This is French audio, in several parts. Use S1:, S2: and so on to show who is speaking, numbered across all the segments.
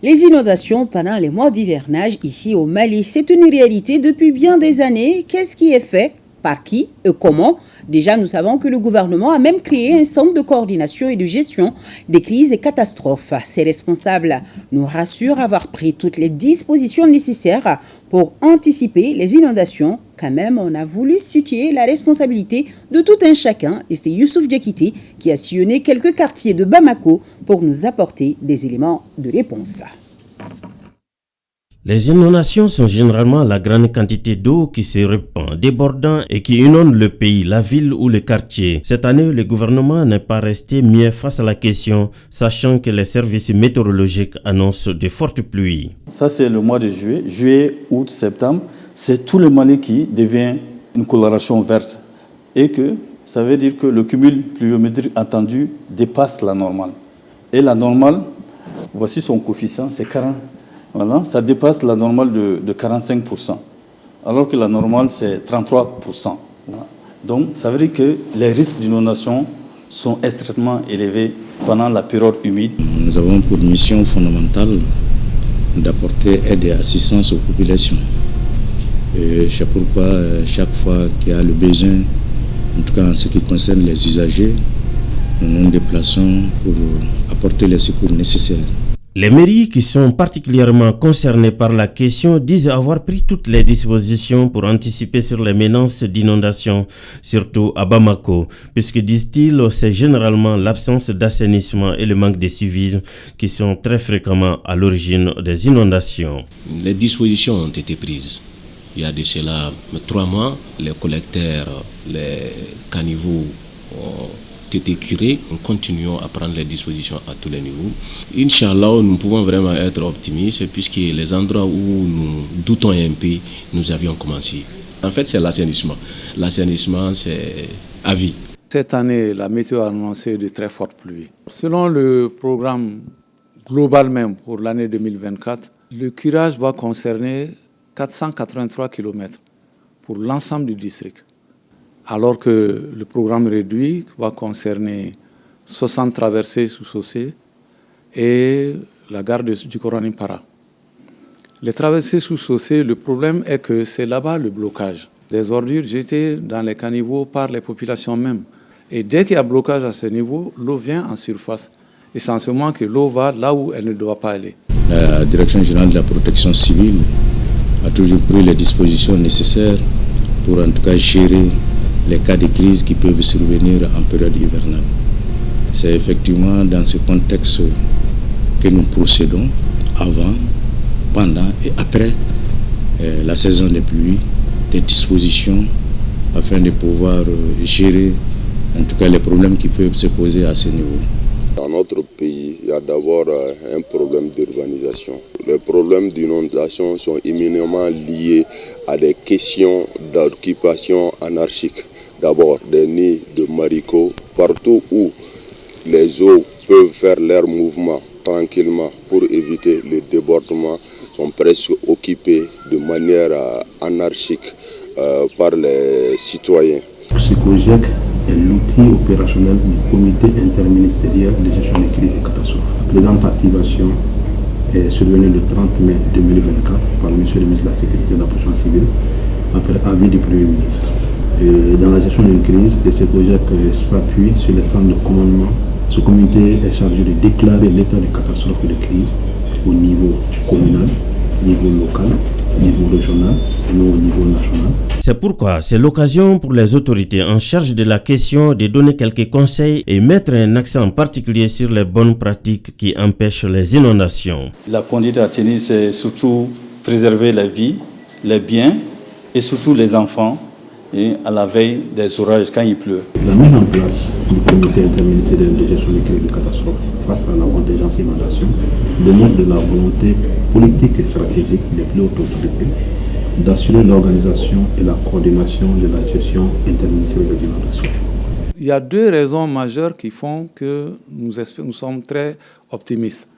S1: Les inondations pendant les mois d'hivernage ici au Mali, c'est une réalité depuis bien des années. Qu'est-ce qui est fait? Par qui et comment? Déjà, nous savons que le gouvernement a même créé un centre de coordination et de gestion des crises et catastrophes. Ces responsables nous rassurent avoir pris toutes les dispositions nécessaires pour anticiper les inondations. Quand même, on a voulu situer la responsabilité de tout un chacun et c'est Youssouf Diakité qui a sillonné quelques quartiers de Bamako pour nous apporter des éléments de réponse.
S2: Les inondations sont généralement la grande quantité d'eau qui se répand, débordant et qui inonde le pays, la ville ou le quartier. Cette année, le gouvernement n'est pas resté muet face à la question, sachant que les services météorologiques annoncent de fortes pluies.
S3: Ça, c'est le mois de juillet, août, septembre. C'est tout le Mali qui devient une coloration verte. Et que ça veut dire que le cumul pluviométrique attendu dépasse la normale. Et la normale, voici son coefficient, c'est 40. Voilà, ça dépasse la normale de 45%, alors que la normale, c'est 33%. Voilà. Donc, ça veut dire que les risques d'inondation sont extrêmement élevés pendant la période humide.
S4: Nous avons pour mission fondamentale d'apporter aide et assistance aux populations. Et c'est pourquoi, chaque fois qu'il y a le besoin, en tout cas en ce qui concerne les usagers, nous nous déplaçons pour apporter les secours nécessaires.
S2: Les mairies qui sont particulièrement concernées par la question disent avoir pris toutes les dispositions pour anticiper sur les menaces d'inondation, surtout à Bamako, puisque, disent-ils, c'est généralement l'absence d'assainissement et le manque de civisme qui sont très fréquemment à l'origine des inondations.
S5: Les dispositions ont été prises. Il y a de cela 3 mois, les collecteurs, les caniveaux ont été curés. Nous continuons à prendre les dispositions à tous les niveaux. Inch'Allah, nous pouvons vraiment être optimistes puisque les endroits où nous doutons un peu, nous avions commencé. En fait, c'est l'assainissement. L'assainissement, c'est à vie.
S6: Cette année, la météo a annoncé de très fortes pluies. Selon le programme global même pour l'année 2024, le curage va concerner 483 km pour l'ensemble du district. Alors que le programme réduit va concerner 60 traversées sous Sossé et la gare du Korani-Para. Les traversées sous Sossé, le problème est que c'est là-bas le blocage. Des ordures jetées dans les caniveaux par les populations mêmes. Et dès qu'il y a blocage à ce niveau, l'eau vient en surface. Essentiellement que l'eau va là où elle ne doit pas aller.
S4: La Direction générale de la protection civile a toujours pris les dispositions nécessaires pour en tout cas gérer les cas de crise qui peuvent survenir en période hivernale. C'est effectivement dans ce contexte que nous procédons avant, pendant et après la saison des pluies, des dispositions afin de pouvoir gérer en tout cas les problèmes qui peuvent se poser à ce niveau.
S7: Dans notre pays, il y a d'abord un problème d'urbanisation. Les problèmes d'inondation sont éminemment liés à des questions d'occupation anarchique. D'abord, des nids de marigots, partout où les eaux peuvent faire leur mouvement tranquillement pour éviter le débordement, sont presque occupés de manière anarchique par les citoyens.
S8: Psychogec est l'outil opérationnel du comité interministériel de gestion des crises et catastrophes. La présente activation est survenue le 30 mai 2024 par le ministre de la Sécurité et de la Protection civile après avis du Premier ministre. Dans la gestion d'une crise, le Psychogec s'appuie sur les centres de commandement. Ce comité est chargé de déclarer l'état de catastrophe et de crise au niveau communal, niveau local, niveau régional et au niveau national.
S2: C'est pourquoi c'est l'occasion pour les autorités en charge de la question de donner quelques conseils et mettre un accent particulier sur les bonnes pratiques qui empêchent les inondations.
S3: La conduite à tenir, c'est surtout préserver la vie, les biens et surtout les enfants et à la veille des orages quand il pleut.
S8: La mise en place du comité interministériel de gestion des crises et de catastrophes face à la contingence inondation démontre de la volonté politique et stratégique des plus hautes autorités d'assurer l'organisation et la coordination de la gestion interministérielle des inondations.
S6: Il y a 2 raisons majeures qui font que nous sommes très optimistes.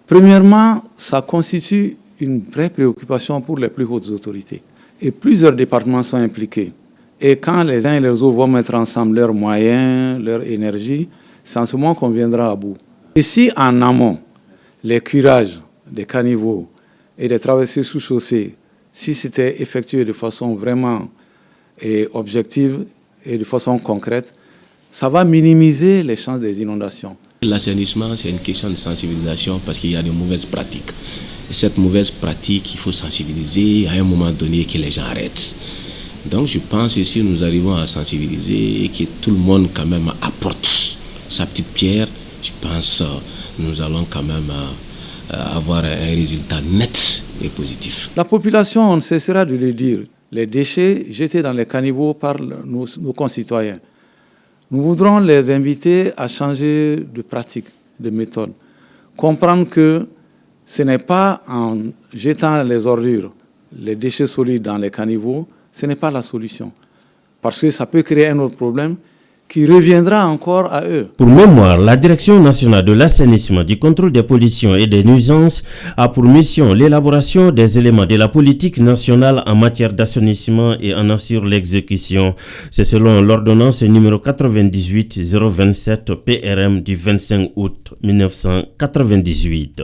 S6: Premièrement, ça constitue une vraie préoccupation pour les plus hautes autorités. Et plusieurs départements sont impliqués. Et quand les uns et les autres vont mettre ensemble leurs moyens, leur énergie, c'est en ce moment qu'on viendra à bout. Et si en amont, les curages des caniveaux et des traversées sous chaussée, si c'était effectué de façon vraiment objective et de façon concrète, ça va minimiser les chances des inondations.
S5: L'assainissement, c'est une question de sensibilisation parce qu'il y a de mauvaises pratiques. Et cette mauvaise pratique, il faut sensibiliser à un moment donné que les gens arrêtent. Donc je pense que si nous arrivons à sensibiliser et que tout le monde quand même apporte sa petite pierre, je pense que nous allons quand même avoir un résultat net et positif.
S6: La population, on ne cessera de le dire, les déchets jetés dans les caniveaux par nos concitoyens. Nous voudrons les inviter à changer de pratique, de méthode. Comprendre que ce n'est pas en jetant les ordures, les déchets solides dans les caniveaux, ce n'est pas la solution. Parce que ça peut créer un autre problème qui reviendra encore à eux.
S2: Pour mémoire, la Direction nationale de l'assainissement, du contrôle des pollutions et des nuisances a pour mission l'élaboration des éléments de la politique nationale en matière d'assainissement et en assure l'exécution. C'est selon l'ordonnance numéro 98-027 PRM du 25 août 1998.